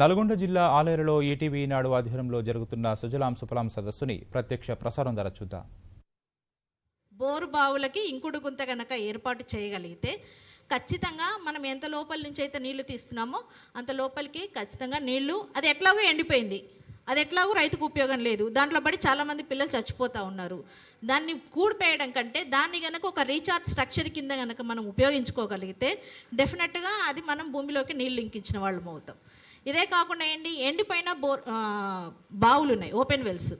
నల్గొండ జిల్లా ఆలేరులో ఈటీవీ ఈనాడు ఆధ్వర్యంలో జరుగుతున్న సుజలాం సుఫలాం సదస్సుని ప్రత్యక్ష ప్రసారం ద్వారా చూద్దాం. బోరు బావులకి ఇంకుడు గుంత గనక ఏర్పాటు చేయగలిగితే ఖచ్చితంగా మనం ఎంత లోపల నుంచి అయితే నీళ్లు తీస్తున్నామో అంత లోపలికి ఖచ్చితంగా నీళ్లు, అది ఎట్లాగో ఎండిపోయింది, అది ఎట్లాగో రైతుకు ఉపయోగం లేదు, దాంట్లో పడి చాలామంది పిల్లలు చచ్చిపోతూ ఉన్నారు. దాన్ని కూడిపేయడం కంటే దాన్ని కనుక ఒక రీఛార్జ్ స్ట్రక్చర్ కింద కనుక మనం ఉపయోగించుకోగలిగితే డెఫినెట్గా అది మనం భూమిలోకి నీళ్లు ఇంకించిన వాళ్ళం అవుతాం. ఇదే కాకుండా ఎండిపోయిన బావులు ఉన్నాయి, ఓపెన్ వెల్స్.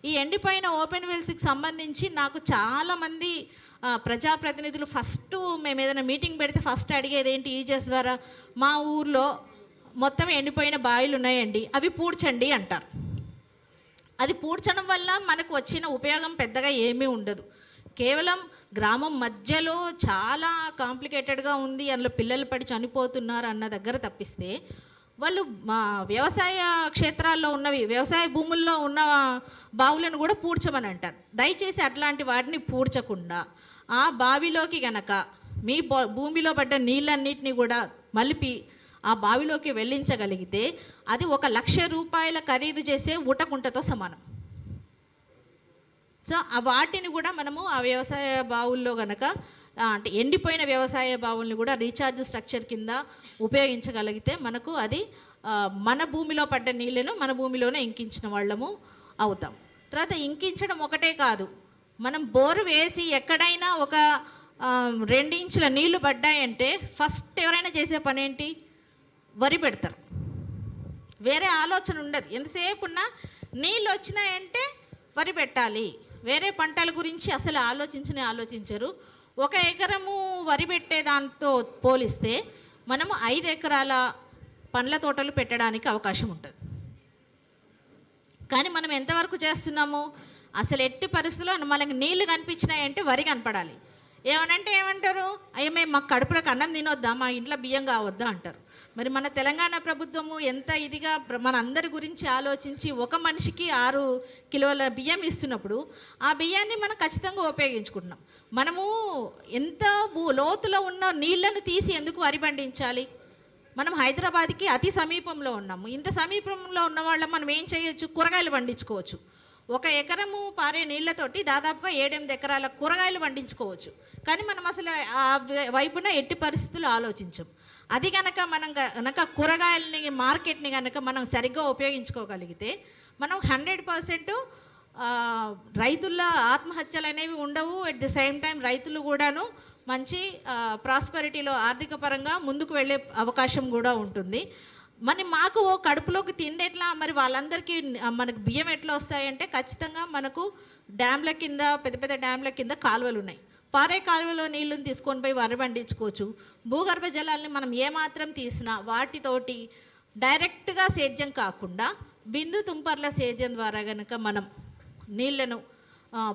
ఈ ఎండిపోయిన ఓపెన్ వెల్స్కి సంబంధించి నాకు చాలామంది ప్రజాప్రతినిధులు ఫస్ట్ మేము ఏదైనా మీటింగ్ పెడితే ఫస్ట్ అడిగేది ఏంటి, ఈజెస్ ద్వారా మా ఊర్లో మొత్తం ఎండిపోయిన బావిలు ఉన్నాయండి, అవి పూడ్చండి అంటారు. అది పూడ్చడం వల్ల మనకు వచ్చిన ఉపయోగం పెద్దగా ఏమీ ఉండదు. కేవలం గ్రామం మధ్యలో చాలా కాంప్లికేటెడ్గా ఉంది, అందులో పిల్లలు పడి చనిపోతున్నారు అన్న దగ్గర తప్పిస్తే వాళ్ళు మా వ్యవసాయ క్షేత్రాల్లో ఉన్నవి, వ్యవసాయ భూముల్లో ఉన్న బావులను కూడా పూడ్చమని అంటారు. దయచేసి అట్లాంటి వాటిని పూడ్చకుండా ఆ బావిలోకి గనక మీ భూమిలో పడ్డ నీళ్ళన్నిటినీ కూడా మలిపి ఆ బావిలోకి వెళ్ళించగలిగితే అది 1,00,000 రూపాయల ఖరీదు చేసే ఊటకుంటతో సమానం. సో వాటిని కూడా మనము ఆ వ్యవసాయ బావుల్లో గనక అంటే ఎండిపోయిన వ్యవసాయ బావుల్ని కూడా రీఛార్జ్ స్ట్రక్చర్ కింద ఉపయోగించగలిగితే మనకు అది మన భూమిలో పడ్డ నీళ్ళను మన భూమిలోనే ఇంకించిన వాళ్ళము అవుతాం. తర్వాత ఇంకించడం ఒకటే కాదు, మనం బోరు వేసి ఎక్కడైనా ఒక 2 ఇంచుల నీళ్లు పడ్డాయంటే ఫస్ట్ ఎవరైనా చేసే పని ఏంటి, వరి పెడతారు. వేరే ఆలోచన ఉండదు, ఎంతసేపు ఉన్నా నీళ్ళు వచ్చినాయంటే వరి పెట్టాలి, వేరే పంటల గురించి అసలు ఆలోచించరు. 1 ఎకరము వరి పెట్టే దాంతో పోలిస్తే మనము 5 ఎకరాల పండ్ల తోటలు పెట్టడానికి అవకాశం ఉంటుంది. కానీ మనం ఎంతవరకు చేస్తున్నాము, అసలు ఎట్టి పరిస్థితుల్లో మనకి నీళ్లు కనిపించినాయంటే వరి కనపడాలి. ఏమంటారు, అయ్యో మేము మా కడుపులకు అన్నం తినొద్దా, మా ఇంట్లో బియ్యం కావద్దా అంటారు. మరి మన తెలంగాణ ప్రభుత్వము ఎంత ఇదిగా మన అందరి గురించి ఆలోచించి 1 మనిషికి 6 కిలోల బియ్యం ఇస్తున్నప్పుడు ఆ బియ్యాన్ని మనం ఖచ్చితంగా ఉపయోగించుకుంటున్నాం. మనము ఎంత లోతులో ఉన్న నీళ్లను తీసి ఎందుకు వరి పండించాలి? మనం హైదరాబాద్కి అతి సమీపంలో ఉన్నాము. ఇంత సమీపంలో ఉన్న వాళ్ళం మనం ఏం చేయొచ్చు, కూరగాయలు పండించుకోవచ్చు. 1 ఎకరము పారే నీళ్లతోటి దాదాపుగా 7-8 ఎకరాల కూరగాయలు పండించుకోవచ్చు. కానీ మనం అసలు ఆ వైపున ఎట్టి పరిస్థితులు ఆలోచించం. అది కనుక మనం కూరగాయలని మార్కెట్ని కనుక మనం సరిగ్గా ఉపయోగించుకోగలిగితే మనం 100% రైతుల ఆత్మహత్యలు అనేవి ఉండవు. అట్ ది సేమ్ టైం రైతులు కూడాను మంచి ప్రాస్పరిటీలో ఆర్థిక పరంగా ముందుకు వెళ్ళే అవకాశం కూడా ఉంటుంది. మాకు కడుపులోకి తిండి ఎట్లా, మరి వాళ్ళందరికీ మనకు బియ్యం ఎట్లా వస్తాయంటే ఖచ్చితంగా మనకు డ్యామ్ల కింద, పెద్ద పెద్ద డ్యామ్ల కింద కాలువలు ఉన్నాయి. పారే కాలువలో నీళ్ళని తీసుకొని పోయి వరి పండించుకోవచ్చు. భూగర్భ జలాల్ని మనం ఏమాత్రం తీసినా వాటితోటి డైరెక్ట్గా సేద్యం కాకుండా బిందు తుంపర్ల సేద్యం ద్వారా కనుక మనం నీళ్లను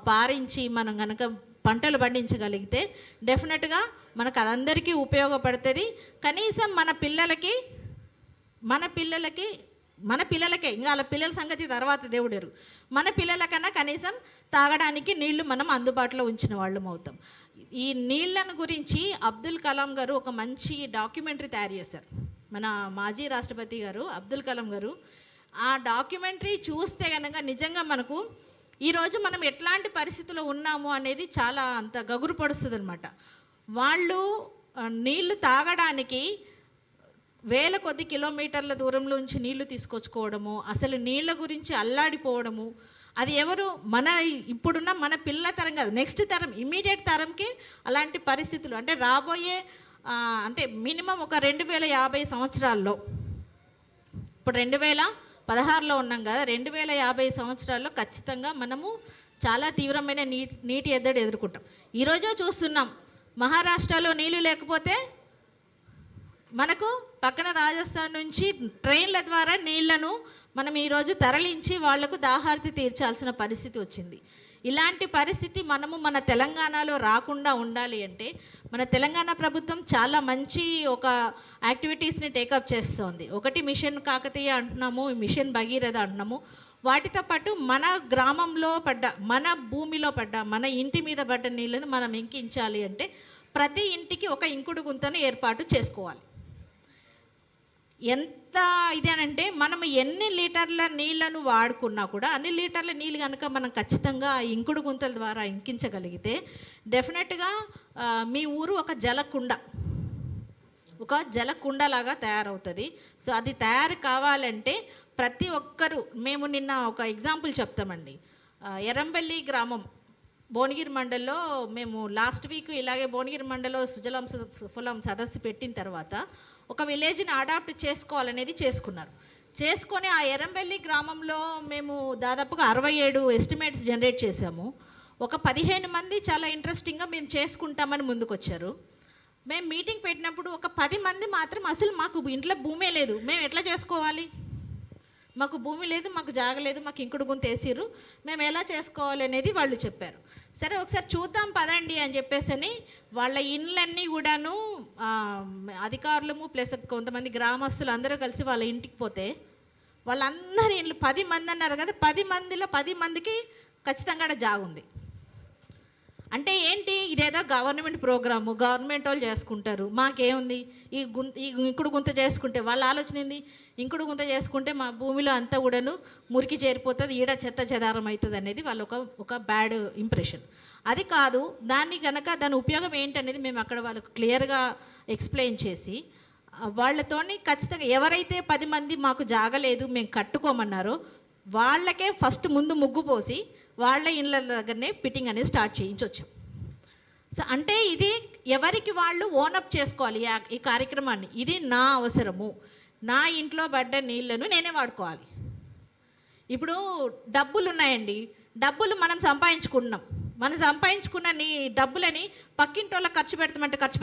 పారించి మనం కనుక పంటలు పండించగలిగితే డెఫినెట్గా మనకు అదందరికీ ఉపయోగపడుతుంది. కనీసం మన పిల్లలకే ఇంకా వాళ్ళ పిల్లల సంగతి తర్వాత దేవుడెరు, మన పిల్లలకన్నా కనీసం తాగడానికి నీళ్లు మనం అందుబాటులో ఉంచిన వాళ్ళం అవుతాం. ఈ నీళ్లను గురించి అబ్దుల్ కలాం గారు ఒక మంచి డాక్యుమెంటరీ తయారు చేశారు. మన మాజీ రాష్ట్రపతి గారు అబ్దుల్ కలాం గారు ఆ డాక్యుమెంటరీ చూస్తే కనుక నిజంగా మనకు ఈరోజు మనం ఎట్లాంటి పరిస్థితుల్లో ఉన్నాము అనేది చాలా అంత గగురు పడుస్తుంది అనమాట. వాళ్ళు నీళ్లు తాగడానికి వేల కొద్ది కిలోమీటర్ల దూరంలో నుంచి నీళ్లు తీసుకొచ్చుకోవడము, అసలు నీళ్ల గురించి అల్లాడిపోవడము, అది ఎవరు ఇప్పుడున్న మన పిల్లల తరం కాదు, నెక్స్ట్ తరం, ఇమీడియట్ తరంకి అలాంటి పరిస్థితులు అంటే రాబోయే అంటే మినిమం ఒక 2050 సంవత్సరాల్లో, ఇప్పుడు 2016లో ఉన్నాం కదా, 2050 సంవత్సరాల్లో ఖచ్చితంగా మనము చాలా తీవ్రమైన నీటి ఎద్దడి ఎదుర్కొంటాం. ఈరోజు చూస్తున్నాం, మహారాష్ట్రలో నీళ్లు లేకపోతే మనకు పక్కన రాజస్థాన్ నుంచి ట్రైన్ల ద్వారా నీళ్లను మనం ఈరోజు తరలించి వాళ్లకు దాహార్తి తీర్చాల్సిన పరిస్థితి వచ్చింది. ఇలాంటి పరిస్థితి మనము మన తెలంగాణలో రాకుండా ఉండాలి అంటే మన తెలంగాణ ప్రభుత్వం చాలా మంచి ఒక యాక్టివిటీస్ని టేకప్ చేస్తోంది. ఒకటి మిషన్ కాకతీయ అంటున్నాము, మిషన్ భగీరథ అంటున్నాము. వాటితో పాటు మన గ్రామంలో పడ్డ, మన భూమిలో పడ్డ, మన ఇంటి మీద పడ్డ నీళ్లను మనం ఇంకించాలి అంటే ప్రతి ఇంటికి ఒక ఇంకుడు గుంతను ఏర్పాటు చేసుకోవాలి. ఎంత ఇది అనంటే మనం ఎన్ని లీటర్ల నీళ్లను వాడుకున్నా కూడా అన్ని లీటర్ల నీళ్ళు కనుక మనం ఖచ్చితంగా ఆ ఇంకుడు గుంతల ద్వారా ఇంకించగలిగితే డెఫినెట్గా మీ ఊరు ఒక జలకుండ లాగా తయారవుతుంది. సో అది తయారు కావాలంటే ప్రతి ఒక్కరూ, మేము నిన్న ఒక ఎగ్జాంపుల్ చెప్తామండి. ఎర్రంపల్లి గ్రామం భువనగిరి మండల్లో మేము లాస్ట్ వీక్ ఇలాగే భువనగిరి మండల్లో సుజలాం సుఫలాం సదస్సు పెట్టిన తర్వాత ఒక విలేజ్ని అడాప్ట్ చేసుకోవాలనేది చేసుకొని ఆ ఎర్రంపల్లి గ్రామంలో మేము దాదాపుగా 67 ఎస్టిమేట్స్ జనరేట్ చేశాము. ఒక 15 మంది చాలా ఇంట్రెస్టింగ్గా మేము చేసుకుంటామని ముందుకొచ్చారు. మేము మీటింగ్ పెట్టినప్పుడు ఒక 10 మంది మాత్రం అసలు మాకు ఇంట్లో భూమే లేదు, మేము ఎట్లా చేసుకోవాలి, మాకు భూమి లేదు, మాకు జాగలేదు, మాకు ఇంకుడు గుంత వేసిర్రు, మేము ఎలా చేసుకోవాలి అనేది వాళ్ళు చెప్పారు. సరే ఒకసారి చూద్దాం పదండి అని చెప్పేసి వాళ్ళ ఇండ్లన్నీ కూడాను అధికారులము ప్లస్ కొంతమంది గ్రామస్తులు అందరూ కలిసి వాళ్ళ ఇంటికి పోతే వాళ్ళందరి ఇండ్లు 10 మంది అన్నారు కదా, 10 మందిలో 10 మందికి ఖచ్చితంగా జాగుంది. అంటే ఏంటి, ఇదేదో గవర్నమెంట్ ప్రోగ్రాము, గవర్నమెంట్ వాళ్ళు చేసుకుంటారు, మాకేముంది ఈ ఇంకుడు గుంత చేసుకుంటే. వాళ్ళ ఆలోచన ఏంది, ఇంకుడు గుంత చేసుకుంటే మా భూమిలో అంతా కూడాను మురికి చేరిపోతుంది, ఈడ చెత్త చెదారం అవుతుంది అనేది వాళ్ళ ఒక బ్యాడ్ ఇంప్రెషన్. అది కాదు, దాని ఉపయోగం ఏంటనేది మేము అక్కడ వాళ్ళకు క్లియర్గా ఎక్స్ప్లెయిన్ చేసి వాళ్ళతోని ఖచ్చితంగా ఎవరైతే 10 మంది మాకు జాగలేదు మేము కట్టుకోమన్నారో వాళ్ళకే ఫస్ట్ ముందు ముగ్గు పోసి వాళ్ళ ఇళ్ళ దగ్గరనే ఫిట్టింగ్ అనేది స్టార్ట్ చేయించవచ్చు. సో అంటే ఇది ఎవరికి వాళ్ళు ఓనప్ చేసుకోవాలి ఈ కార్యక్రమాన్ని. ఇది నా అవసరము, నా ఇంట్లో పడ్డ నీళ్లను నేనే వాడుకోవాలి. ఇప్పుడు డబ్బులు ఉన్నాయండి, డబ్బులు మనం సంపాదించుకున్న డబ్బులని పక్కింటి వాళ్ళకి ఖర్చు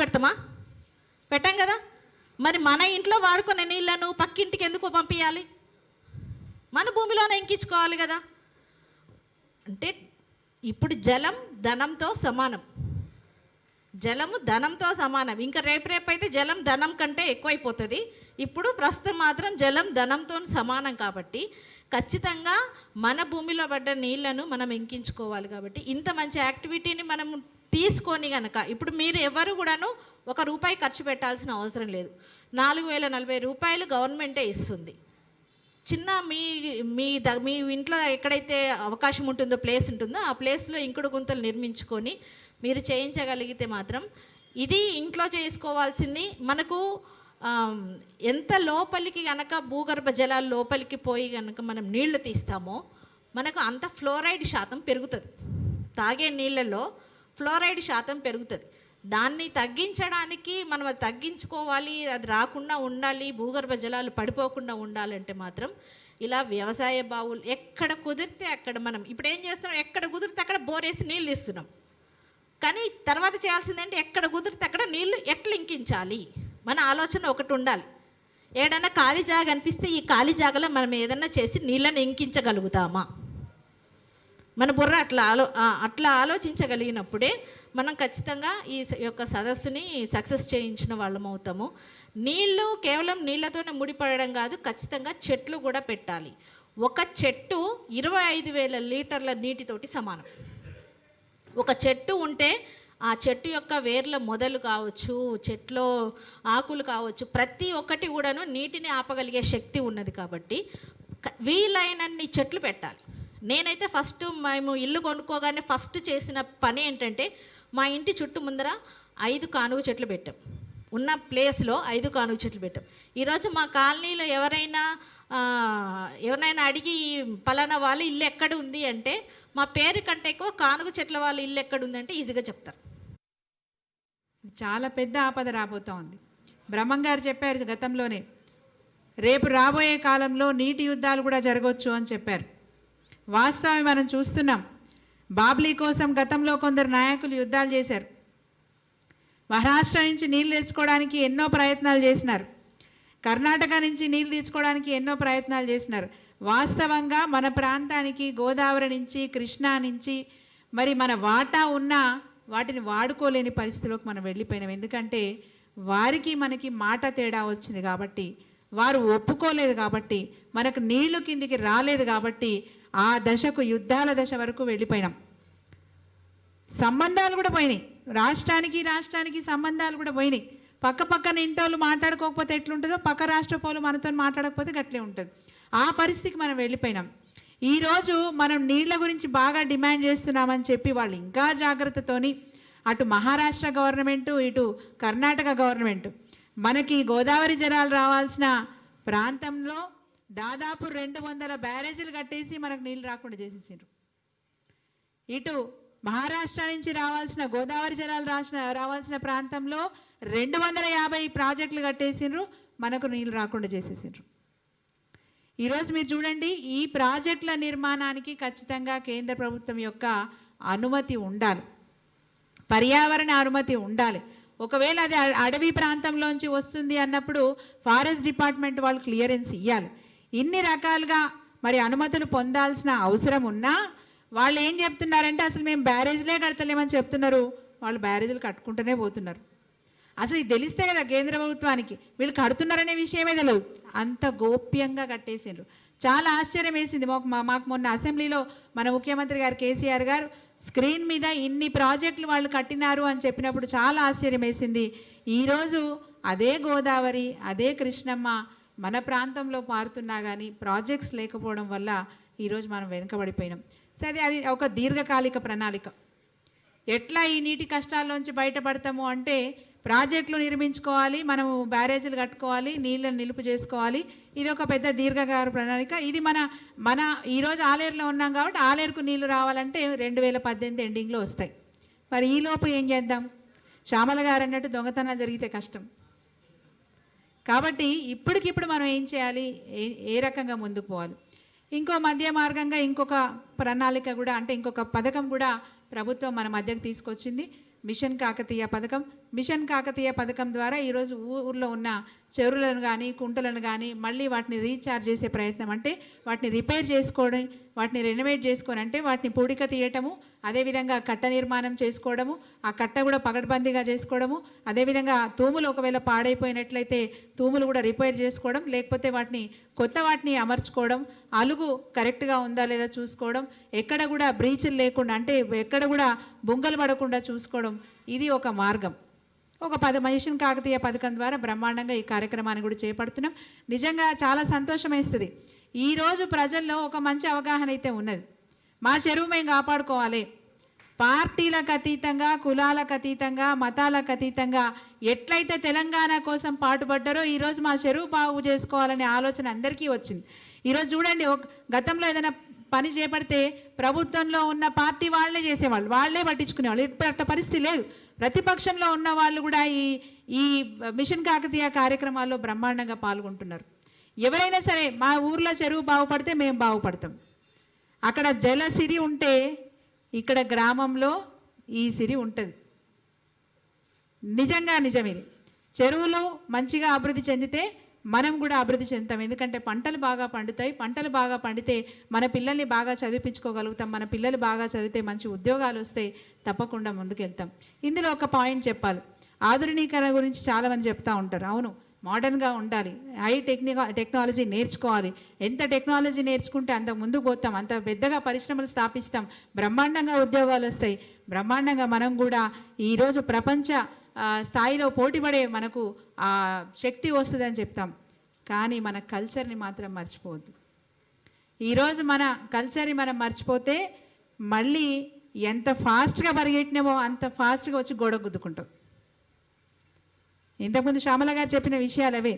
పెడతామా? పెట్టాం కదా. మరి మన ఇంట్లో వాడుకున్న నీళ్లను పక్కింటికి ఎందుకు పంపించాలి? మన భూమిలోనే ఇంకించుకోవాలి కదా. అంటే ఇప్పుడు జలం ధనంతో సమానం, ఇంకా రేపు అయితే జలం ధనం కంటే ఎక్కువైపోతుంది. ఇప్పుడు ప్రస్తుతం మాత్రం జలం ధనంతో సమానం కాబట్టి ఖచ్చితంగా మన భూమిలో పడ్డ నీళ్లను మనం ఇంకించుకోవాలి. కాబట్టి ఇంత మంచి యాక్టివిటీని మనం తీసుకొని కనుక ఇప్పుడు మీరు ఎవరు కూడాను ₹1 ఖర్చు పెట్టాల్సిన అవసరం లేదు. 4040 రూపాయలు గవర్నమెంటే ఇస్తుంది. చిన్న మీ ఇంట్లో ఎక్కడైతే అవకాశం ఉంటుందో, ప్లేస్ ఉంటుందో ఆ ప్లేస్లో ఇంకుడు గుంతలు నిర్మించుకొని మీరు చేయించగలిగితే మాత్రం ఇది ఇంట్లో చేసుకోవాల్సింది. మనకు ఎంత లోపలికి కనుక భూగర్భ జలాలు లోపలికి పోయి కనుక మనం నీళ్లు తీస్తామో మనకు అంత ఫ్లోరైడ్ శాతం పెరుగుతుంది. తాగే నీళ్ళలో ఫ్లోరైడ్ శాతం పెరుగుతుంది. దాన్ని తగ్గించడానికి మనం అది తగ్గించుకోవాలి, అది రాకుండా ఉండాలి, భూగర్భ జలాలు పడిపోకుండా ఉండాలంటే మాత్రం ఇలా వ్యవసాయ బావులు ఎక్కడ కుదిరితే అక్కడ మనం ఇప్పుడు ఏం చేస్తున్నాం, ఎక్కడ కుదిరితే అక్కడ బోరేసి నీళ్ళు తీస్తున్నాం. కానీ తర్వాత చేయాల్సిందంటే ఎక్కడ కుదిరితే అక్కడ నీళ్లు ఎట్లా ఇంకించాలి, మన ఆలోచన ఒకటి ఉండాలి. ఏడన్నా ఖాళీ జాగ అనిపిస్తే ఈ ఖాళీ జాగలో మనం ఏదన్నా చేసి నీళ్ళని ఇంకించగలుగుతామా? మన బుర్ర అట్లా ఆలోచించగలిగినప్పుడే మనం ఖచ్చితంగా ఈ యొక్క సదస్సుని సక్సెస్ చేయించిన వాళ్ళం అవుతాము. నీళ్లు కేవలం నీళ్లతోనే ముడిపడడం కాదు, ఖచ్చితంగా చెట్లు కూడా పెట్టాలి. ఒక చెట్టు 25,000 లీటర్ల నీటితోటి సమానం. ఒక చెట్టు ఉంటే ఆ చెట్టు యొక్క వేర్ల మొదలు కావచ్చు, చెట్లో ఆకులు కావచ్చు, ప్రతి ఒక్కటి కూడాను నీటిని ఆపగలిగే శక్తి ఉన్నది. కాబట్టి వీలైనన్ని చెట్లు పెట్టాలి. నేనైతే ఫస్ట్ మేము ఇల్లు కొనుక్కోగానే ఫస్ట్ చేసిన పని ఏంటంటే మా ఇంటి చుట్టూ ముందర 5 కానుగ చెట్లు పెట్టాం. ఉన్న ప్లేస్లో 5 కానుగ చెట్లు పెట్టాం. ఈరోజు మా కాలనీలో ఎవరైనా అడిగి పలానా వాళ్ళ ఇల్లు ఎక్కడ ఉంది అంటే మా పేరు కంటే ఎక్కువ కానుగ చెట్ల వాళ్ళ ఇల్లు ఎక్కడ ఉంది అంటే ఈజీగా చెప్తారు. చాలా పెద్ద ఆపద రాబోతూ ఉంది. బ్రహ్మం గారు చెప్పారు గతంలోనే, రేపు రాబోయే కాలంలో నీటి యుద్ధాలు కూడా జరగవచ్చు అని చెప్పారు. వాస్తవం మనం చూస్తున్నాం. బాబ్లీ కోసం గతంలో కొందరు నాయకులు యుద్ధాలు చేశారు. మహారాష్ట్ర నుంచి నీళ్ళు తెచ్చుకోవడానికి ఎన్నో ప్రయత్నాలు చేసినారు. కర్ణాటక నుంచి నీళ్ళు తెచ్చుకోవడానికి ఎన్నో ప్రయత్నాలు చేసినారు. వాస్తవంగా మన ప్రాంతానికి గోదావరి నుంచి, కృష్ణా నుంచి మరి మన వాటా ఉన్నా వాటిని వాడుకోలేని పరిస్థితిలోకి మనం వెళ్ళిపోయినాం. ఎందుకంటే వారికి మనకి మాట తేడా వచ్చింది కాబట్టి, వారు ఒప్పుకోలేదు కాబట్టి, మనకు నీళ్లు కిందికి రాలేదు కాబట్టి ఆ దశకు, యుద్ధాల దశ వరకు వెళ్ళిపోయినాం. సంబంధాలు కూడా పోయినాయి. రాష్ట్రానికి సంబంధాలు కూడా పోయినాయి. పక్కన ఇంటోళ్ళు మాట్లాడుకోకపోతే ఎట్లుంటుందో పక్క రాష్ట్ర పోలు మనతో మాట్లాడకపోతే గట్లే ఉంటుంది. ఆ పరిస్థితికి మనం వెళ్ళిపోయినాం. ఈరోజు మనం నీళ్ల గురించి బాగా డిమాండ్ చేస్తున్నామని చెప్పి వాళ్ళు ఇంకా జాగ్రత్తతోని అటు మహారాష్ట్ర గవర్నమెంటు ఇటు కర్ణాటక గవర్నమెంటు మనకి గోదావరి జలాలు రావాల్సిన ప్రాంతంలో దాదాపు 200 బ్యారేజీలు కట్టేసి మనకు నీళ్ళు రాకుండా చేసేసారు. ఇటు మహారాష్ట్ర నుంచి రావాల్సిన గోదావరి జలాలు రావాల్సిన ప్రాంతంలో 250 ప్రాజెక్టులు కట్టేసిండ్రు, మనకు నీళ్ళు రాకుండా చేసేసిండ్రు. ఈరోజు మీరు చూడండి, ఈ ప్రాజెక్టుల నిర్మాణానికి ఖచ్చితంగా కేంద్ర ప్రభుత్వం యొక్క అనుమతి ఉండాలి, పర్యావరణ అనుమతి ఉండాలి. ఒకవేళ అది అడవి ప్రాంతంలోంచి వస్తుంది అన్నప్పుడు ఫారెస్ట్ డిపార్ట్మెంట్ వాళ్ళు క్లియరెన్స్ ఇవ్వాలి. ఇన్ని రకాలుగా మరి అనుమతులు పొందాల్సిన అవసరం ఉన్నా వాళ్ళు ఏం చెప్తున్నారంటే అసలు మేము బ్యారేజ్లే కడతలేమని చెప్తున్నారు. వాళ్ళు బ్యారేజీలు కట్టుకుంటూనే పోతున్నారు. అసలు ఇది తెలిస్తే కదా కేంద్ర ప్రభుత్వానికి వీళ్ళు కడుతున్నారనే విషయమే తెలియదు, అంత గోప్యంగా కట్టేసిండ్రు. చాలా ఆశ్చర్యం వేసింది మాకు మొన్న అసెంబ్లీలో మన ముఖ్యమంత్రి గారు కేసీఆర్ గారు స్క్రీన్ మీద ఇన్ని ప్రాజెక్టులు వాళ్ళు కట్టినారు అని చెప్పినప్పుడు చాలా ఆశ్చర్యం వేసింది. ఈరోజు అదే గోదావరి అదే కృష్ణమ్మ మన ప్రాంతంలో పారుతున్నా కానీ ప్రాజెక్ట్స్ లేకపోవడం వల్ల ఈరోజు మనం వెనుకబడిపోయినాం. సరే, అది ఒక దీర్ఘకాలిక ప్రణాళిక. ఎట్లా ఈ నీటి కష్టాల్లోంచి బయటపడతాము అంటే ప్రాజెక్టులు నిర్మించుకోవాలి, మనము బ్యారేజీలు కట్టుకోవాలి, నీళ్ళని నిలుపు చేసుకోవాలి. ఇది ఒక పెద్ద దీర్ఘకాల ప్రణాళిక. ఇది మన ఈరోజు ఆలేరులో ఉన్నాం కాబట్టి ఆలేరుకు నీళ్లు రావాలంటే 2018 ఎండింగ్లో వస్తాయి. మరి ఈలోపు ఏం చేద్దాం? శ్యామల గారు అన్నట్టు దొంగతనాలు జరిగితే కష్టం. కాబట్టి ఇప్పటికిప్పుడు మనం ఏం చేయాలి, ఏ రకంగా ముందుకు పోవాలి? ఇంకో మధ్య మార్గంగా ఇంకొక ప్రణాళిక కూడా, అంటే ఇంకొక పథకం కూడా ప్రభుత్వం మన మధ్యకు తీసుకొచ్చింది, మిషన్ కాకతీయ పథకం. మిషన్ కాకతీయ పథకం ద్వారా ఈరోజు ఊర్లో ఉన్న చెరువులను కానీ కుంటలను కానీ మళ్ళీ వాటిని రీఛార్జ్ చేసే ప్రయత్నం, అంటే వాటిని రిపేర్ చేసుకోవడం, వాటిని రెనోవేట్ చేసుకొని, అంటే వాటిని పూడిక తీయటము, అదేవిధంగా కట్ట నిర్మాణం చేసుకోవడము, ఆ కట్ట కూడా పకడ్బందీగా చేసుకోవడము, అదేవిధంగా తూములు ఒకవేళ పాడైపోయినట్లయితే తూములు కూడా రిపేర్ చేసుకోవడం, లేకపోతే కొత్త వాటిని అమర్చుకోవడం, అలుగు కరెక్ట్గా ఉందా లేదా చూసుకోవడం, ఎక్కడ కూడా బ్రీచ్లు లేకుండా, అంటే ఎక్కడ కూడా బొంగలు పడకుండా చూసుకోవడం. ఇది ఒక మార్గం. ఒక మిషన్ కాకతీయ పథకం ద్వారా బ్రహ్మాండంగా ఈ కార్యక్రమాన్ని కూడా చేపడుతున్నాం. నిజంగా చాలా సంతోషం వేస్తుంది. ఈరోజు ప్రజల్లో ఒక మంచి అవగాహన అయితే ఉన్నది. మా చెరువు మేము కాపాడుకోవాలి, పార్టీలకు అతీతంగా, కులాలకు అతీతంగా, మతాలకు అతీతంగా ఎట్లయితే తెలంగాణ కోసం పాటుపడ్డారో ఈరోజు మా చెరువు బాగు చేసుకోవాలనే ఆలోచన అందరికీ వచ్చింది. ఈరోజు చూడండి, గతంలో ఏదైనా పని చేపడితే ప్రభుత్వంలో ఉన్న పార్టీ వాళ్ళే చేసేవాళ్ళు, వాళ్ళే పట్టించుకునేవాళ్ళు. ఇప్పుడు పరిస్థితి లేదు. ప్రతిపక్షంలో ఉన్న వాళ్ళు కూడా ఈ మిషన్ కాకతీయ కార్యక్రమాల్లో బ్రహ్మాండంగా పాల్గొంటున్నారు. ఎవరైనా సరే మా ఊర్లో చెరువు బాగుపడితే మేము బాగుపడతాం. అక్కడ జలసిరి ఉంటే ఇక్కడ గ్రామంలో ఈ సిరి ఉంటుంది. నిజంగా నిజం ఇది. చెరువులు మంచిగా అభివృద్ధి చెందితే మనం కూడా అభివృద్ధి చెందుతాం. ఎందుకంటే పంటలు బాగా పండుతాయి. పంటలు బాగా పండితే మన పిల్లల్ని బాగా చదివించుకోగలుగుతాం. మన పిల్లలు బాగా చదివితే మంచి ఉద్యోగాలు వస్తాయి, తప్పకుండా ముందుకెళ్తాం. ఇందులో ఒక పాయింట్ చెప్పాలి. ఆధునికీకరణ గురించి చాలామంది చెప్తా ఉంటారు. అవును, మోడర్న్గా ఉండాలి, హై టెక్నాలజీ నేర్చుకోవాలి. ఎంత టెక్నాలజీ నేర్చుకుంటే అంత ముందుకు పోతాం, అంత పెద్దగా పరిశ్రమలు స్థాపిస్తాం, బ్రహ్మాండంగా ఉద్యోగాలు వస్తాయి, బ్రహ్మాండంగా మనం కూడా ఈరోజు ప్రపంచ స్థాయిలో పోటీపడే మనకు ఆ శక్తి వస్తుందని చెప్తాం. కానీ మన కల్చర్ని మాత్రం మర్చిపోవద్దు. ఈరోజు మన కల్చర్ని మనం మర్చిపోతే మళ్ళీ ఎంత ఫాస్ట్గా పరిగెట్టినామో అంత ఫాస్ట్గా వచ్చి గొడవ గుద్దుకుంటాం. ఇంతకుముందు శ్యామల గారు చెప్పిన విషయాలు అవే.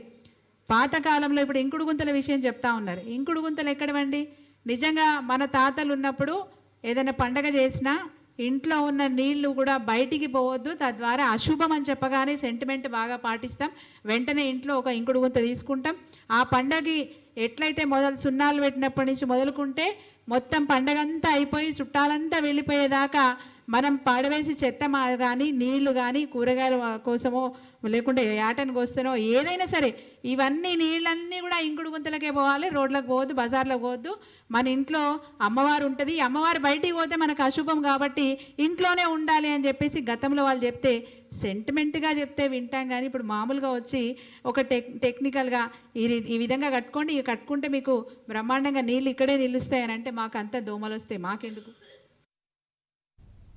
పాతకాలంలో ఇప్పుడు ఇంకుడు గుంతల విషయం చెప్తా ఉన్నారు. ఇంకుడు గుంతలు ఎక్కడవండి? నిజంగా మన తాతలు ఉన్నప్పుడు ఏదైనా పండగ చేసినా ఇంట్లో ఉన్న నీళ్లు కూడా బయటికి పోవద్దు, తద్వారా అశుభం అని చెప్పగానే సెంటిమెంట్ బాగా పాటిస్తాం. వెంటనే ఇంట్లో ఒక ఇంకుడు గుంత తీసుకుంటాం. ఆ పండగకి ఎట్లయితే సున్నాలు పెట్టినప్పటి నుంచి మొదలుకుంటే మొత్తం పండగంతా అయిపోయి చుట్టాలంతా వెళ్ళిపోయేదాకా మనం పాడవేసి చెత్త కానీ నీళ్లు కానీ కూరగాయల కోసమో లేకుంటే యాటను కోస్తేనో ఏదైనా సరే ఇవన్నీ నీళ్ళన్నీ కూడా ఇంకుడు గుంతలకే పోవాలి, రోడ్లకు పోవద్దు, బజార్లకు పోవద్దు. మన ఇంట్లో అమ్మవారు ఉంటుంది, అమ్మవారు బయటికి పోతే మనకు అశుభం కాబట్టి ఇంట్లోనే ఉండాలి అని చెప్పేసి గతంలో వాళ్ళు చెప్తే సెంటిమెంట్గా చెప్తే వింటాం. కానీ ఇప్పుడు మామూలుగా వచ్చి ఒక టెక్నికల్గా ఈ విధంగా కట్టుకోండి, కట్టుకుంటే మీకు బ్రహ్మాండంగా నీళ్ళు ఇక్కడే నిలుస్తాయని అంటే మాకు అంతా దోమలు వస్తాయి, మాకెందుకు?